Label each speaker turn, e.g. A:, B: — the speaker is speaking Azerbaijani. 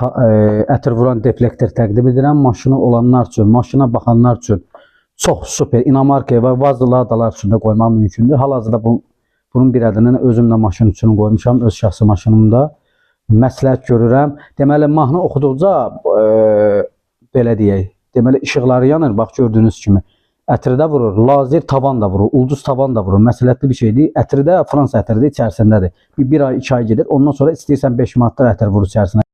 A: ətir vuran deflektor təqdim edirəm. Maşını olanlar üçün, maşına baxanlar üçün çox super. İnamarkaya və Vazladalar üçün də qoymaq mümkündür. Hal-hazırda bunun bir ədini özümlə maşın üçün qoymuşam, öz şəxsi maşınımda. Məsləhət görürəm. Deməli, mahnı oxuduqca belə deyək, deməli işıqları yanır, bax gördüyünüz kimi. Ətirdə vurur, lazer tavan da vurur, ulduz tavan da vurur. Məsləhətli bir şeydir. Ətirdə Fransa ətiridir, içərisindədir. Bir ay, 2 ay gedir. Ondan sonra istəyirsən 5 manatlıq ətir vurur içərisinə.